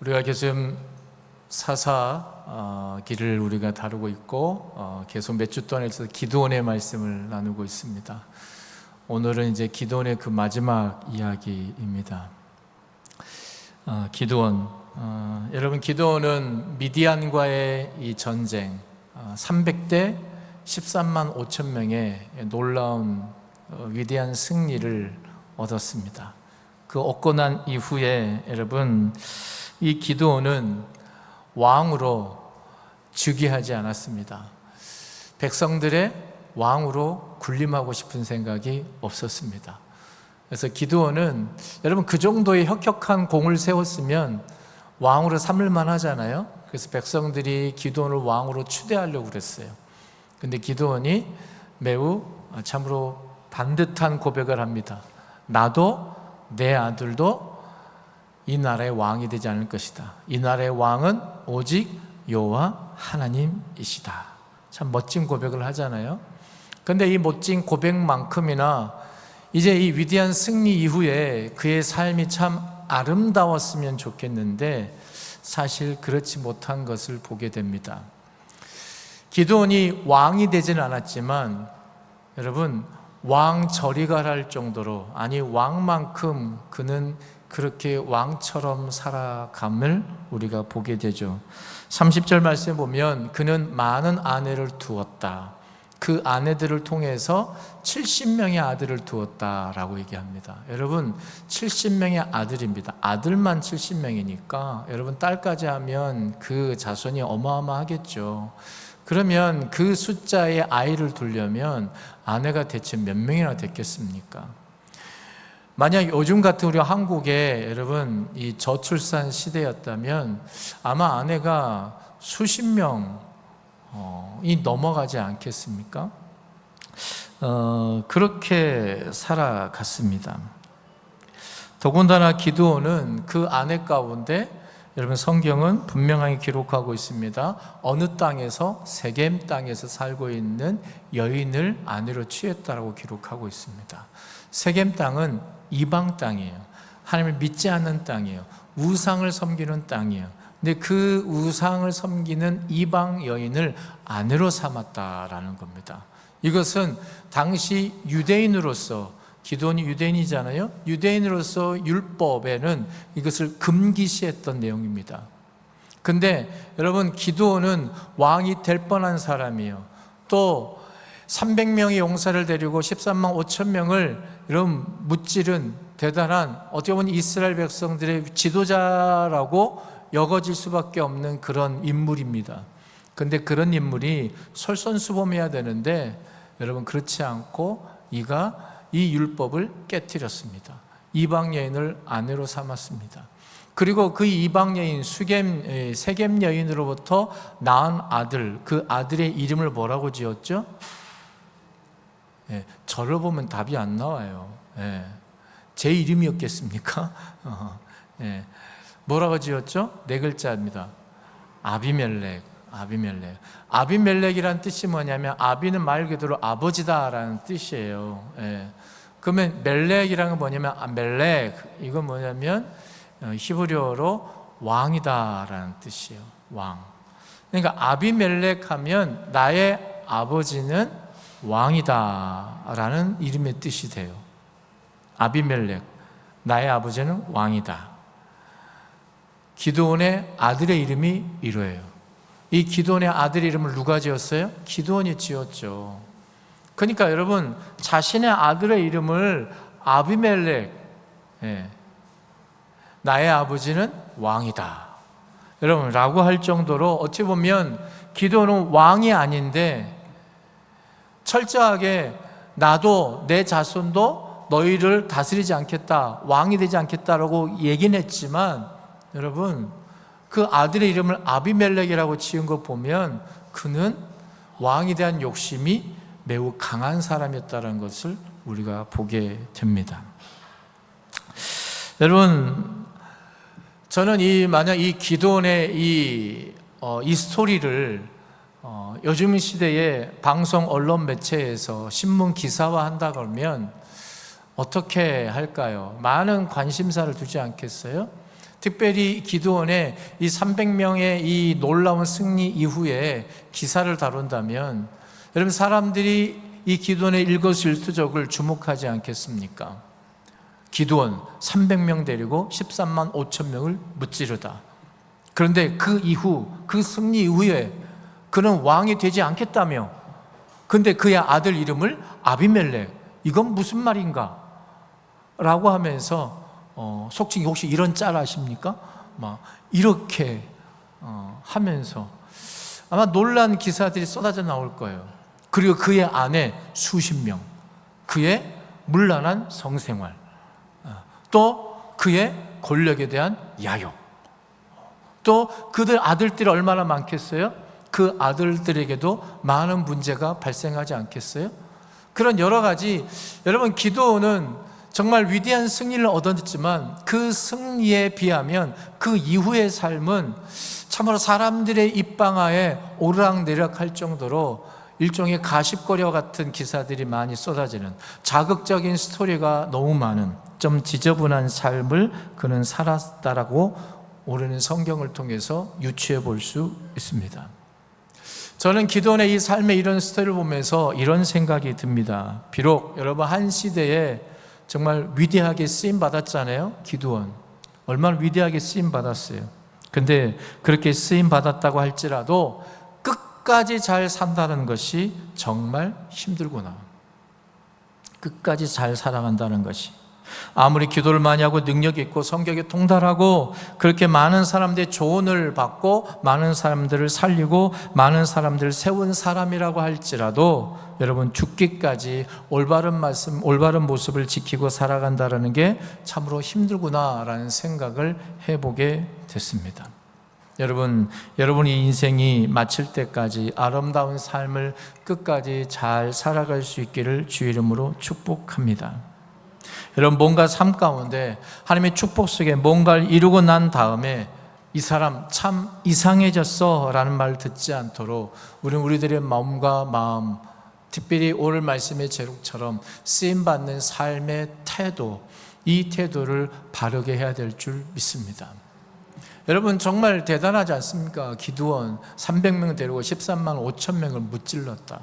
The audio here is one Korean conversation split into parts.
우리가 계속 사사기를 우리가 다루고 있고 계속 몇 주 동안 해서 기드온의 말씀을 나누고 있습니다. 오늘은 이제 기드온의 그 마지막 이야기입니다. 기드온, 여러분 기드온은 미디안과의 이 전쟁 300대 13만 5천 명의 놀라운 위대한 승리를 얻었습니다. 그 얻고 난 이후에 여러분 이 기드온은 왕으로 즉위하지 않았습니다. 백성들의 왕으로 군림하고 싶은 생각이 없었습니다. 그래서 기드온은 여러분 그 정도의 혁혁한 공을 세웠으면 왕으로 삼을만 하잖아요. 그래서 백성들이 기드온을 왕으로 추대하려고 그랬어요. 근데 기드온이 매우 참으로 반듯한 고백을 합니다. 나도 내 아들도 이 나라의 왕이 되지 않을 것이다. 이 나라의 왕은 오직 여호와 하나님이시다. 참 멋진 고백을 하잖아요. 그런데 이 멋진 고백만큼이나 이제 이 위대한 승리 이후에 그의 삶이 참 아름다웠으면 좋겠는데 사실 그렇지 못한 것을 보게 됩니다. 기드온이 왕이 되지는 않았지만 여러분 왕저리가랄 정도로, 아니 왕만큼 그는 그렇게 왕처럼 살아감을 우리가 보게 되죠. 30절 말씀에 보면 그는 많은 아내를 두었다. 그 아내들을 통해서 70명의 아들을 두었다라고 얘기합니다. 여러분 70명의 아들입니다. 아들만 70명이니까 여러분 딸까지 하면 그 자손이 어마어마하겠죠. 그러면 그 숫자의 아이를 두려면 아내가 대체 몇 명이나 됐겠습니까? 만약 요즘 같은 우리 한국에 여러분 이 저출산 시대였다면 아마 아내가 수십 명이 넘어가지 않겠습니까? 그렇게 살아갔습니다. 더군다나 기드온은 그 아내 가운데 여러분 성경은 분명하게 기록하고 있습니다. 어느 땅에서 세겜 땅에서 살고 있는 여인을 아내로 취했다라고 기록하고 있습니다. 세겜 땅은 이방 땅이에요. 하나님을 믿지 않는 땅이에요. 우상을 섬기는 땅이에요. 근데 그 우상을 섬기는 이방 여인을 아내로 삼았다라는 겁니다. 이것은 당시 유대인으로서, 기드온이 유대인이잖아요. 유대인으로서 율법에는 이것을 금기시했던 내용입니다. 근데 여러분 기드온은 왕이 될 뻔한 사람이에요. 또 300명의 용사를 데리고 13만 5천 명을 여러분 무찌른 대단한, 어떻게 보면 이스라엘 백성들의 지도자라고 여겨질 수밖에 없는 그런 인물입니다. 근데 그런 인물이 솔선수범해야 되는데 여러분 그렇지 않고 이가 이 율법을 깨뜨렸습니다. 이방 여인을 아내로 삼았습니다. 그리고 그 이방 여인 세겜 여인으로부터 낳은 아들, 그 아들의 이름을 뭐라고 지었죠? 저를 보면 답이 안 나와요. 제 이름이었겠습니까? 뭐라고 지었죠? 네 글자입니다. 아비멜렉. 아비멜렉이라는 뜻이 뭐냐면 아비는 말 그대로 아버지다라는 뜻이에요. 그러면 멜렉이라는 건 뭐냐면 멜렉, 이건 뭐냐면 히브리어로 왕이다라는 뜻이에요. 왕. 그러니까 아비멜렉 하면 나의 아버지는 왕이다라는 이름의 뜻이 돼요. 아비멜렉, 나의 아버지는 왕이다. 기드온의 아들의 이름이 이러해요. 이 기드온의 아들 이름을 누가 지었어요? 기드온이 지었죠. 그러니까 여러분 자신의 아들의 이름을 아비멜렉, 나의 아버지는 왕이다 여러분 라고 할 정도로 어찌 보면 기드온은 왕이 아닌데 철저하게 나도 내 자손도 너희를 다스리지 않겠다, 왕이 되지 않겠다라고 얘기는 했지만 여러분 그 아들의 이름을 아비멜렉이라고 지은 거 보면 그는 왕에 대한 욕심이 매우 강한 사람이었다는 것을 우리가 보게 됩니다. 여러분 저는 만약 이 기드온의 이 스토리를 요즘 시대의 방송 언론 매체에서 신문 기사화 한다 그러면 어떻게 할까요? 많은 관심사를 두지 않겠어요? 특별히 기드온의 이 300명의 이 놀라운 승리 이후에 기사를 다룬다면 여러분, 사람들이 이 기드온의 일거수일투족을 주목하지 않겠습니까? 기드온 300명 데리고 13만 5천 명을 무찌르다. 그런데 그 이후, 그 승리 이후에 그는 왕이 되지 않겠다며, 근데 그의 아들 이름을 아비멜렉, 이건 무슨 말인가? 라고 하면서 속칭 혹시 이런 짤 아십니까? 막 이렇게 하면서 아마 놀란 기사들이 쏟아져 나올 거예요. 그리고 그의 아내 수십 명, 그의 문란한 성생활, 또 그의 권력에 대한 야욕, 또 그들 아들들이 얼마나 많겠어요? 그 아들들에게도 많은 문제가 발생하지 않겠어요? 그런 여러 가지, 여러분, 기드온은 정말 위대한 승리를 얻었지만 그 승리에 비하면 그 이후의 삶은 참으로 사람들의 입방아에 오르락내리락할 정도로 일종의 가십거리와 같은 기사들이 많이 쏟아지는, 자극적인 스토리가 너무 많은, 좀 지저분한 삶을 그는 살았다라고 오르는 성경을 통해서 유추해 볼 수 있습니다. 저는 기드온의 이 삶의 이런 스토리를 보면서 이런 생각이 듭니다. 비록 여러분 한 시대에 정말 위대하게 쓰임 받았잖아요. 기드온 얼마나 위대하게 쓰임 받았어요. 근데 그렇게 쓰임 받았다고 할지라도 끝까지 잘 산다는 것이 정말 힘들구나. 끝까지 잘 살아간다는 것이, 아무리 기도를 많이 하고 능력이 있고 성격에 통달하고 그렇게 많은 사람들의 조언을 받고 많은 사람들을 살리고 많은 사람들을 세운 사람이라고 할지라도 여러분, 죽기까지 올바른 말씀, 올바른 모습을 지키고 살아간다는 게 참으로 힘들구나라는 생각을 해보게 됐습니다. 여러분의 인생이 마칠 때까지 아름다운 삶을 끝까지 잘 살아갈 수 있기를 주의 이름으로 축복합니다. 여러분, 뭔가 삶 가운데 하나님의 축복 속에 뭔가를 이루고 난 다음에 이 사람 참 이상해졌어 라는 말을 듣지 않도록 우리들의 마음과 마음, 특별히 오늘 말씀의 제목처럼 쓰임받는 삶의 태도, 이 태도를 바르게 해야 될 줄 믿습니다. 여러분, 정말 대단하지 않습니까? 기드온 300명 데리고 13만 5천 명을 무찔렀다.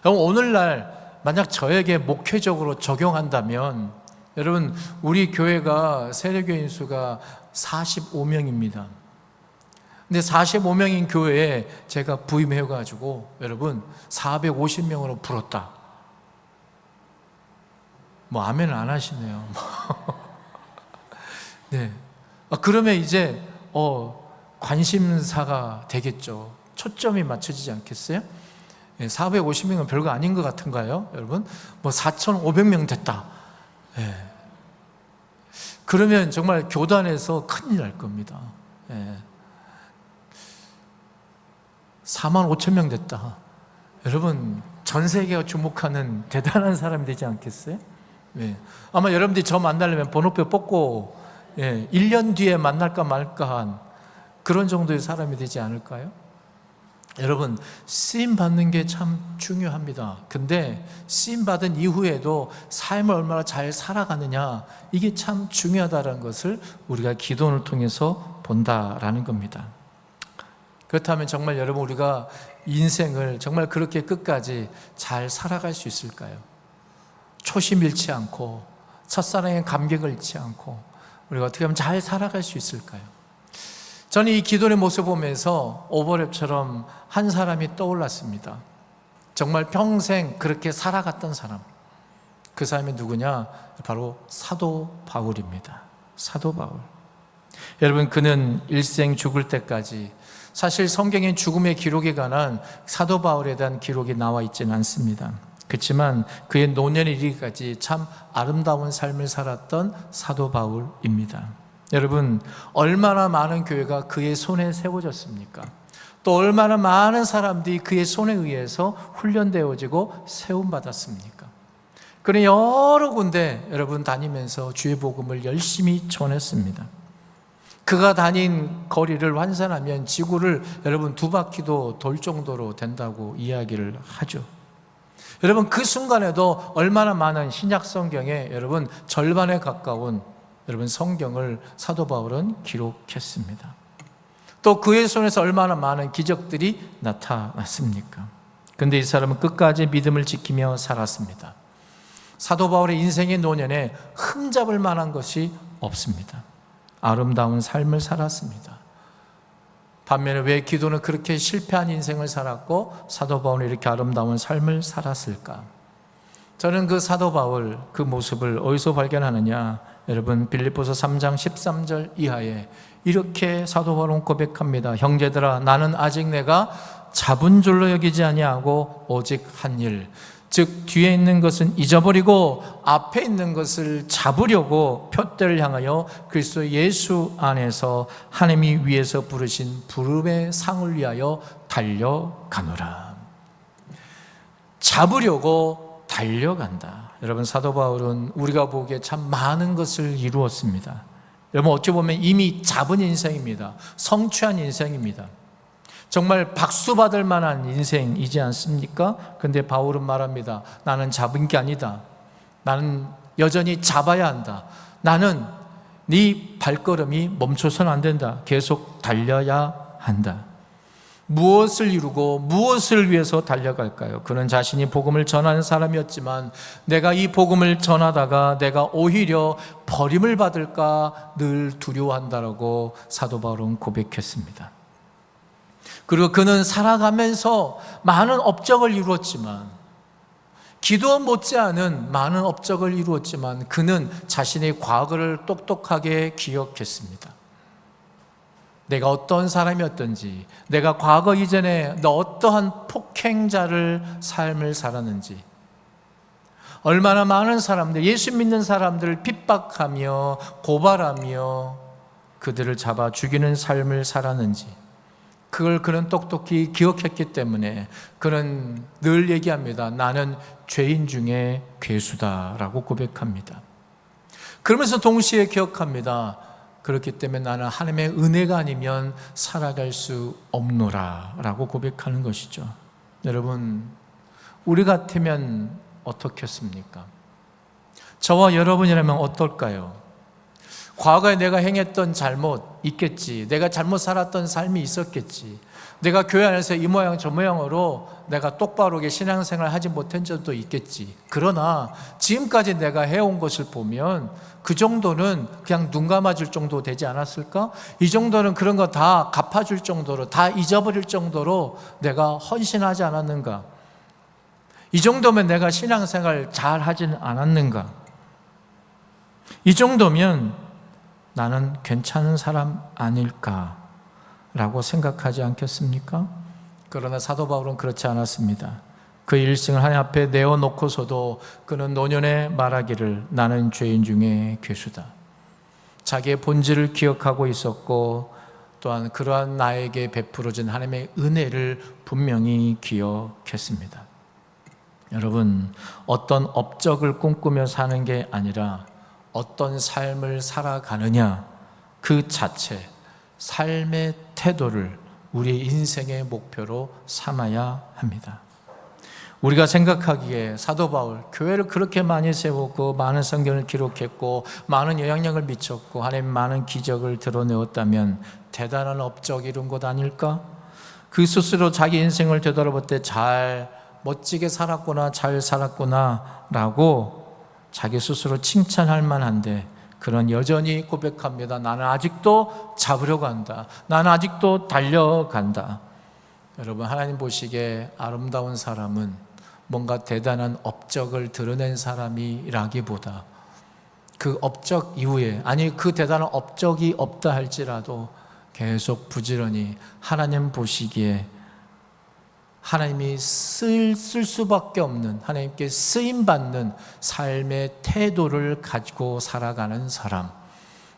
여러분, 오늘날 만약 저에게 목회적으로 적용한다면 여러분, 우리 교회가 세례교인 수가 45명입니다. 근데 45명인 교회에 제가 부임해가지고 여러분 450명으로 불었다. 뭐 아멘을 안 하시네요. 네. 그러면 이제 관심사가 되겠죠. 초점이 맞춰지지 않겠어요? 450명은 별거 아닌 것 같은가요? 여러분, 뭐 4,500명 됐다. 네. 그러면 정말 교단에서 큰일 날 겁니다. 네. 4만 5천 명 됐다. 여러분, 전 세계가 주목하는 대단한 사람이 되지 않겠어요? 네. 아마 여러분들이 저 만나려면 번호표 뽑고 1년 뒤에 만날까 말까 한 그런 정도의 사람이 되지 않을까요? 여러분, 쓰임받는 게 참 중요합니다. 근데 쓰임받은 이후에도 삶을 얼마나 잘 살아가느냐, 이게 참 중요하다는 것을 우리가 기도를 통해서 본다라는 겁니다. 그렇다면 정말 여러분, 우리가 인생을 정말 그렇게 끝까지 잘 살아갈 수 있을까요? 초심 잃지 않고 첫사랑의 감격을 잃지 않고 우리가 어떻게 하면 잘 살아갈 수 있을까요? 저는 이 기도의 모습을 보면서 오버랩처럼 한 사람이 떠올랐습니다. 정말 평생 그렇게 살아갔던 사람. 그 사람이 누구냐? 바로 사도 바울입니다. 사도 바울. 여러분, 그는 일생 죽을 때까지, 사실 성경엔 죽음의 기록에 관한 사도 바울에 대한 기록이 나와 있지는 않습니다. 그렇지만 그의 노년에 이르기까지 참 아름다운 삶을 살았던 사도 바울입니다. 여러분, 얼마나 많은 교회가 그의 손에 세워졌습니까? 또 얼마나 많은 사람들이 그의 손에 의해서 훈련되어지고 세움받았습니까? 그는 여러 군데 여러분 다니면서 주의 복음을 열심히 전했습니다. 그가 다닌 거리를 환산하면 지구를 여러분 2바퀴도 돌 정도로 된다고 이야기를 하죠. 여러분, 그 순간에도 얼마나 많은 신약 성경에 여러분 절반에 가까운 여러분, 성경을 사도 바울은 기록했습니다. 또 그의 손에서 얼마나 많은 기적들이 나타났습니까? 근데 이 사람은 끝까지 믿음을 지키며 살았습니다. 사도 바울의 인생의 노년에 흠잡을 만한 것이 없습니다. 아름다운 삶을 살았습니다. 반면에 왜 기도는 그렇게 실패한 인생을 살았고 사도 바울은 이렇게 아름다운 삶을 살았을까? 저는 그 사도 바울 그 모습을 어디서 발견하느냐? 여러분, 빌립보서 3장 13절 이하에 이렇게 사도 바울은 고백합니다. 형제들아, 나는 아직 내가 잡은 줄로 여기지 아니하고 오직 한 일, 즉 뒤에 있는 것은 잊어버리고 앞에 있는 것을 잡으려고 푯대를 향하여 그리스도 예수 안에서 하나님이 위에서 부르신 부름의 상을 위하여 달려가노라. 잡으려고 달려간다. 여러분, 사도 바울은 우리가 보기에 참 많은 것을 이루었습니다. 여러분, 어찌 보면 이미 잡은 인생입니다. 성취한 인생입니다. 정말 박수 받을 만한 인생이지 않습니까? 근데 바울은 말합니다. 나는 잡은 게 아니다. 나는 여전히 잡아야 한다. 나는 네 발걸음이 멈춰서는 안 된다. 계속 달려야 한다. 무엇을 이루고 무엇을 위해서 달려갈까요? 그는 자신이 복음을 전하는 사람이었지만 내가 이 복음을 전하다가 내가 오히려 버림을 받을까 늘 두려워한다라고 사도 바울은 고백했습니다. 그리고 그는 살아가면서 많은 업적을 이루었지만, 기도 못지않은 많은 업적을 이루었지만 그는 자신의 과거를 똑똑하게 기억했습니다. 내가 어떤 사람이었던지, 내가 과거 이전에 어떠한 폭행자를 삶을 살았는지, 얼마나 많은 사람들, 예수 믿는 사람들을 핍박하며 고발하며 그들을 잡아 죽이는 삶을 살았는지, 그걸 그는 똑똑히 기억했기 때문에 그는 늘 얘기합니다. 나는 죄인 중에 괴수다라고 고백합니다. 그러면서 동시에 기억합니다. 그렇기 때문에 나는 하나님의 은혜가 아니면 살아갈 수 없노라 라고 고백하는 것이죠. 여러분, 우리 같으면 어떻겠습니까? 저와 여러분이라면 어떨까요? 과거에 내가 행했던 잘못 있겠지. 내가 잘못 살았던 삶이 있었겠지. 내가 교회 안에서 이 모양 저 모양으로 내가 똑바르게 신앙생활 하지 못한 적도 있겠지. 그러나 지금까지 내가 해온 것을 보면 그 정도는 그냥 눈 감아줄 정도 되지 않았을까? 이 정도는 그런 거 다 갚아줄 정도로, 다 잊어버릴 정도로 내가 헌신하지 않았는가? 이 정도면 내가 신앙생활 잘 하진 않았는가? 이 정도면 나는 괜찮은 사람 아닐까라고 생각하지 않겠습니까? 그러나 사도 바울은 그렇지 않았습니다. 그 일생을 하나님 앞에 내어놓고서도 그는 노년에 말하기를 나는 죄인 중에 괴수다. 자기의 본질을 기억하고 있었고 또한 그러한 나에게 베풀어진 하나님의 은혜를 분명히 기억했습니다. 여러분, 어떤 업적을 꿈꾸며 사는 게 아니라 어떤 삶을 살아가느냐 그 자체, 삶의 태도를 우리 인생의 목표로 삼아야 합니다. 우리가 생각하기에 사도 바울, 교회를 그렇게 많이 세웠고 많은 성경을 기록했고 많은 영향력을 미쳤고 하나님 많은 기적을 드러내었다면 대단한 업적 이룬 것 아닐까? 그 스스로 자기 인생을 되돌아볼 때 잘 멋지게 살았구나, 잘 살았구나 라고 자기 스스로 칭찬할 만한데 그는 여전히 고백합니다. 나는 아직도 잡으려고 한다. 나는 아직도 달려간다. 여러분, 하나님 보시기에 아름다운 사람은 뭔가 대단한 업적을 드러낸 사람이라기보다 그 업적 이후에, 아니 그 대단한 업적이 없다 할지라도 계속 부지런히 하나님 보시기에 하나님이 쓸 수밖에 없는, 하나님께 쓰임받는 삶의 태도를 가지고 살아가는 사람,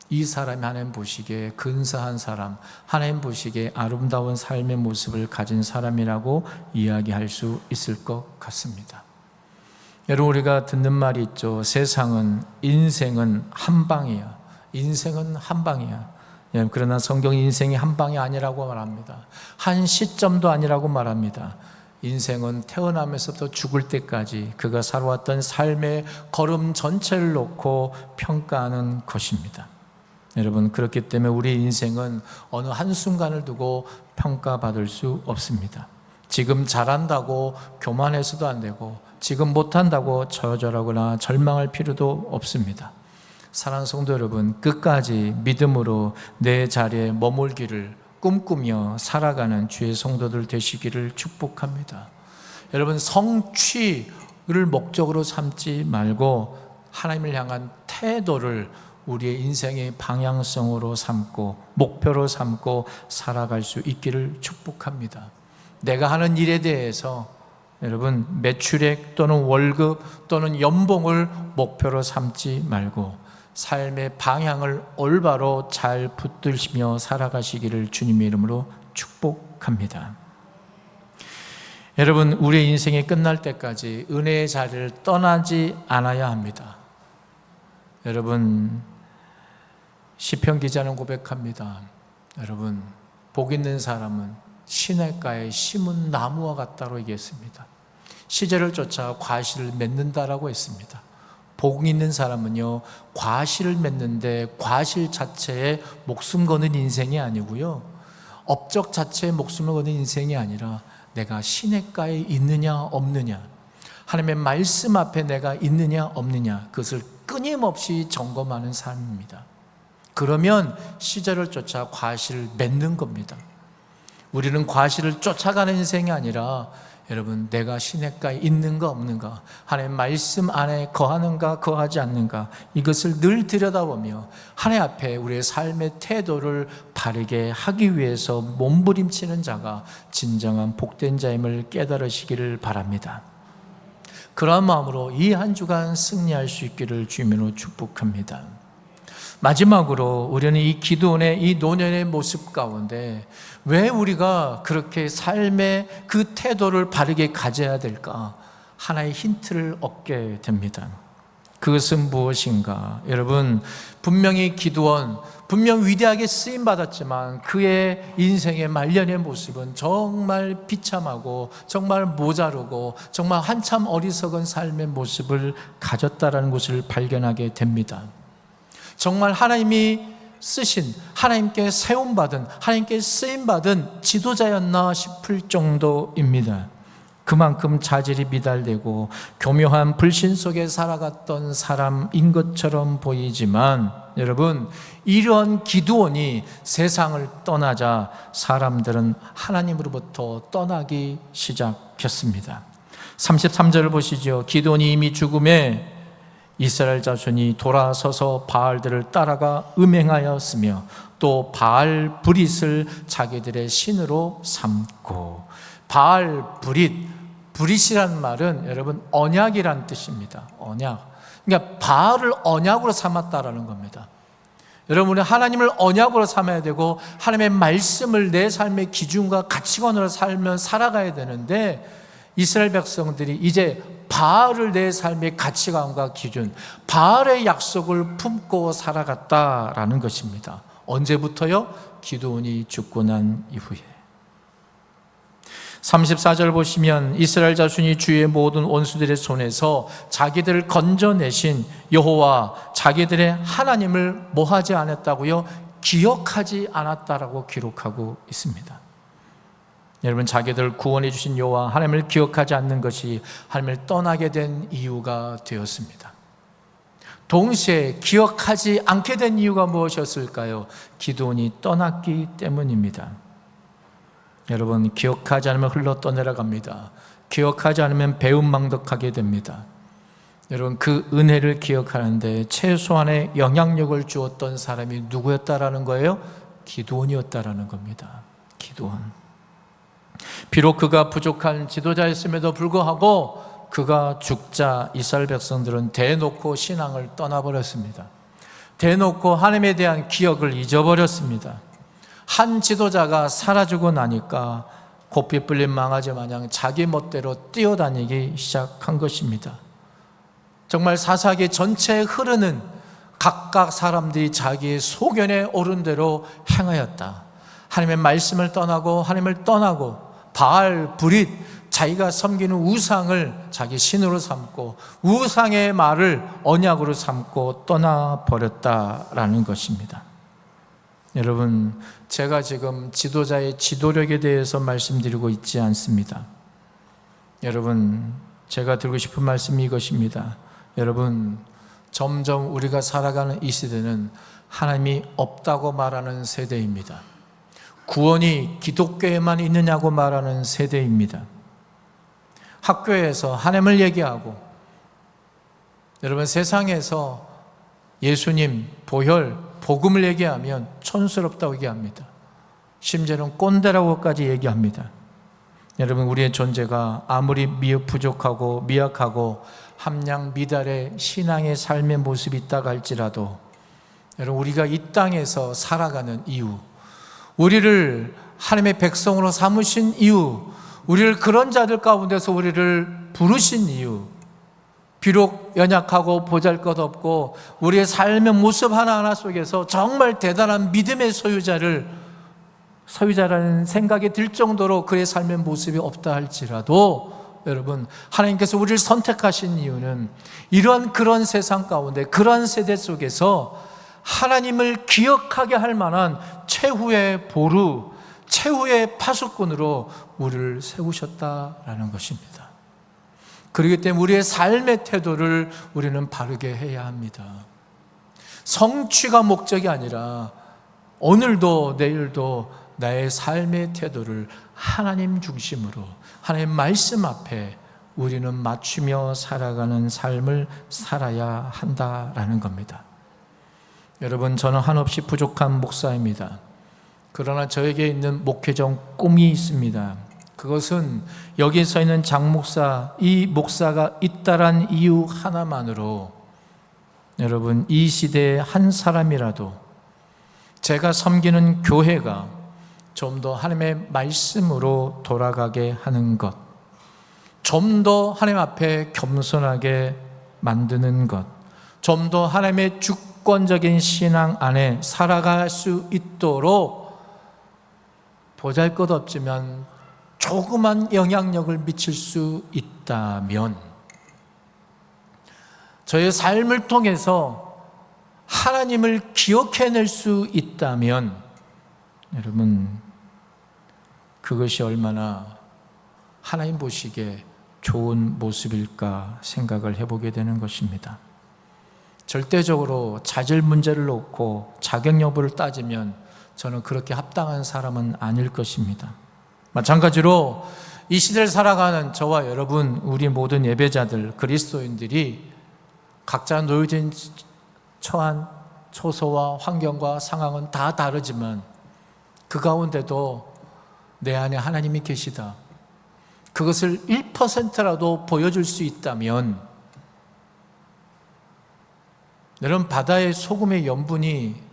이 사람이 하나님 보시기에 근사한 사람, 하나님 보시기에 아름다운 삶의 모습을 가진 사람이라고 이야기할 수 있을 것 같습니다. 여러분, 우리가 듣는 말이 있죠. 세상은, 인생은 한 방이야. 인생은 한 방이야. 그러나 성경은 인생이 한 방이 아니라고 말합니다. 한 시점도 아니라고 말합니다. 인생은 태어나면서부터 죽을 때까지 그가 살아왔던 삶의 걸음 전체를 놓고 평가하는 것입니다. 여러분, 그렇기 때문에 우리 인생은 어느 한순간을 두고 평가받을 수 없습니다. 지금 잘한다고 교만해서도 안 되고 지금 못한다고 저절하거나 절망할 필요도 없습니다. 사랑하는 성도 여러분, 끝까지 믿음으로 내 자리에 머물기를 꿈꾸며 살아가는 주의 성도들 되시기를 축복합니다. 여러분, 성취를 목적으로 삼지 말고 하나님을 향한 태도를 우리의 인생의 방향성으로 삼고 목표로 삼고 살아갈 수 있기를 축복합니다. 내가 하는 일에 대해서 여러분 매출액 또는 월급 또는 연봉을 목표로 삼지 말고 삶의 방향을 올바로 잘 붙들시며 살아가시기를 주님의 이름으로 축복합니다. 여러분, 우리의 인생이 끝날 때까지 은혜의 자리를 떠나지 않아야 합니다. 여러분, 시편 기자는 고백합니다. 여러분, 복 있는 사람은 시냇가에 심은 나무와 같다고 얘기했습니다. 시절을 쫓아 과실을 맺는다라고 했습니다. 복 있는 사람은요, 과실을 맺는데 과실 자체에 목숨 거는 인생이 아니고요, 업적 자체에 목숨을 거는 인생이 아니라 내가 시냇가에 있느냐 없느냐, 하나님의 말씀 앞에 내가 있느냐 없느냐, 그것을 끊임없이 점검하는 삶입니다. 그러면 시절을 쫓아 과실을 맺는 겁니다. 우리는 과실을 쫓아가는 인생이 아니라 여러분, 내가 시냇가에 있는가 없는가, 하나님의 말씀 안에 거하는가 거하지 않는가, 이것을 늘 들여다보며 하나님 앞에 우리의 삶의 태도를 바르게 하기 위해서 몸부림치는 자가 진정한 복된 자임을 깨달으시기를 바랍니다. 그러한 마음으로 이 한 주간 승리할 수 있기를 주님으로 축복합니다. 마지막으로 우리는 이 기도원의 이 노년의 모습 가운데 왜 우리가 그렇게 삶의 그 태도를 바르게 가져야 될까? 하나의 힌트를 얻게 됩니다. 그것은 무엇인가? 여러분, 분명히 기도원, 분명 위대하게 쓰임받았지만 그의 인생의 말년의 모습은 정말 비참하고 정말 모자르고 정말 한참 어리석은 삶의 모습을 가졌다라는 것을 발견하게 됩니다. 정말 하나님이 쓰신, 하나님께 세움받은, 하나님께 쓰임받은 지도자였나 싶을 정도입니다. 그만큼 자질이 미달되고 교묘한 불신 속에 살아갔던 사람인 것처럼 보이지만 여러분, 이런 기드온이 세상을 떠나자 사람들은 하나님으로부터 떠나기 시작했습니다. 33절을 보시죠. 기드온이 이미 죽음에 이스라엘 자손이 돌아서서 바알들을 따라가 음행하였으며 또 바알 브릿을 자기들의 신으로 삼고, 바알 브릿, 브릿이란 말은 여러분 언약이란 뜻입니다. 언약. 그러니까 바알을 언약으로 삼았다라는 겁니다. 여러분이 하나님을 언약으로 삼아야 되고 하나님의 말씀을 내 삶의 기준과 가치관으로 살아가야 되는데, 이스라엘 백성들이 이제 바알을 내 삶의 가치관과 기준, 바알의 약속을 품고 살아갔다라는 것입니다. 언제부터요? 기드온이 죽고 난 이후에. 34절 보시면 이스라엘 자손이 주의 모든 원수들의 손에서 자기들을 건져내신 여호와 자기들의 하나님을 뭐하지 않았다고요? 기억하지 않았다라고 기록하고 있습니다. 여러분, 자기들 구원해 주신 여호와 하나님을 기억하지 않는 것이 하나님을 떠나게 된 이유가 되었습니다. 동시에 기억하지 않게 된 이유가 무엇이었을까요? 기드온이 떠났기 때문입니다. 여러분, 기억하지 않으면 흘러 떠내려갑니다. 기억하지 않으면 배은망덕하게 됩니다. 여러분, 그 은혜를 기억하는데 최소한의 영향력을 주었던 사람이 누구였다라는 거예요? 기드온이었다라는 겁니다. 기드온. 비록 그가 부족한 지도자였음에도 불구하고 그가 죽자 이스라엘 백성들은 대놓고 신앙을 떠나버렸습니다. 대놓고 하나님에 대한 기억을 잊어버렸습니다. 한 지도자가 사라지고 나니까 고삐 뿔린 망아지 마냥 자기 멋대로 뛰어다니기 시작한 것입니다. 정말 사사기 전체에 흐르는 각각 사람들이 자기의 소견에 오른 대로 행하였다. 하나님의 말씀을 떠나고 하나님을 떠나고 바알, 브릿, 자기가 섬기는 우상을 자기 신으로 삼고 우상의 말을 언약으로 삼고 떠나버렸다라는 것입니다. 여러분, 제가 지금 지도자의 지도력에 대해서 말씀드리고 있지 않습니다. 여러분, 제가 드리고 싶은 말씀이 이것입니다. 여러분, 점점 우리가 살아가는 이 시대는 하나님이 없다고 말하는 세대입니다. 구원이 기독교에만 있느냐고 말하는 세대입니다. 학교에서 하나님을 얘기하고, 여러분, 세상에서 예수님, 보혈, 복음을 얘기하면 촌스럽다고 얘기합니다. 심지어는 꼰대라고까지 얘기합니다. 여러분, 우리의 존재가 아무리 부족하고 미약하고 함량미달의 신앙의 삶의 모습이 있다고 할지라도, 여러분, 우리가 이 땅에서 살아가는 이유, 우리를 하나님의 백성으로 삼으신 이유, 우리를 그런 자들 가운데서 우리를 부르신 이유, 비록 연약하고 보잘것없고 우리의 삶의 모습 하나하나 속에서 정말 대단한 믿음의 소유자라는 생각이 들 정도로 그의 삶의 모습이 없다 할지라도, 여러분, 하나님께서 우리를 선택하신 이유는 이러한 그런 세상 가운데, 그러한 세대 속에서 하나님을 기억하게 할 만한 최후의 보루, 최후의 파수꾼으로 우리를 세우셨다라는 것입니다. 그렇기 때문에 우리의 삶의 태도를 우리는 바르게 해야 합니다. 성취가 목적이 아니라 오늘도 내일도 나의 삶의 태도를 하나님 중심으로, 하나님 말씀 앞에 우리는 맞추며 살아가는 삶을 살아야 한다라는 겁니다. 여러분, 저는 한없이 부족한 목사입니다. 그러나 저에게 있는 목회적 꿈이 있습니다. 그것은 여기에 서 있는 장 목사, 이 목사가 있다란 이유 하나만으로 여러분, 이 시대의 한 사람이라도 제가 섬기는 교회가 좀 더 하나님의 말씀으로 돌아가게 하는 것, 좀 더 하나님 앞에 겸손하게 만드는 것, 좀 더 하나님의 주권적인 신앙 안에 살아갈 수 있도록 보잘것없지만 조그만 영향력을 미칠 수 있다면, 저의 삶을 통해서 하나님을 기억해낼 수 있다면, 여러분, 그것이 얼마나 하나님 보시기에 좋은 모습일까 생각을 해보게 되는 것입니다. 절대적으로 자질 문제를 놓고 자격 여부를 따지면 저는 그렇게 합당한 사람은 아닐 것입니다. 마찬가지로 이 시대를 살아가는 저와 여러분, 우리 모든 예배자들, 그리스도인들이 각자 놓여진 처한 처소와 환경과 상황은 다 다르지만 그 가운데도 내 안에 하나님이 계시다, 그것을 1%라도 보여줄 수 있다면, 여러분, 바다의 소금의 염분이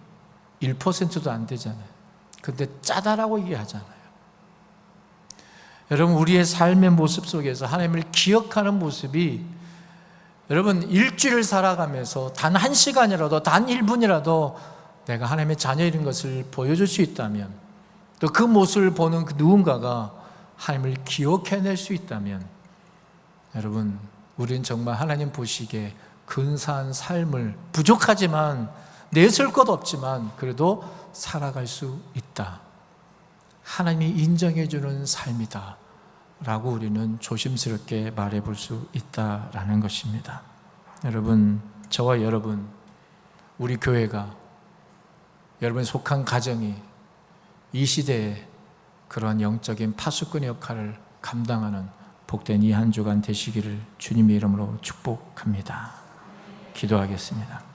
1%도 안 되잖아요. 근데 짜다라고 얘기하잖아요. 여러분, 우리의 삶의 모습 속에서 하나님을 기억하는 모습이, 여러분, 일주일을 살아가면서 단 1시간이라도, 단 1분이라도 내가 하나님의 자녀인 것을 보여줄 수 있다면, 또 그 모습을 보는 그 누군가가 하나님을 기억해낼 수 있다면, 여러분, 우리는 정말 하나님 보시기에 근사한 삶을, 부족하지만 내세울 것 없지만 그래도 살아갈 수 있다, 하나님이 인정해 주는 삶이다 라고 우리는 조심스럽게 말해 볼 수 있다라는 것입니다. 여러분, 저와 여러분, 우리 교회가, 여러분이 속한 가정이 이 시대에 그러한 영적인 파수꾼의 역할을 감당하는 복된 이 한 주간 되시기를 주님의 이름으로 축복합니다. 기도하겠습니다.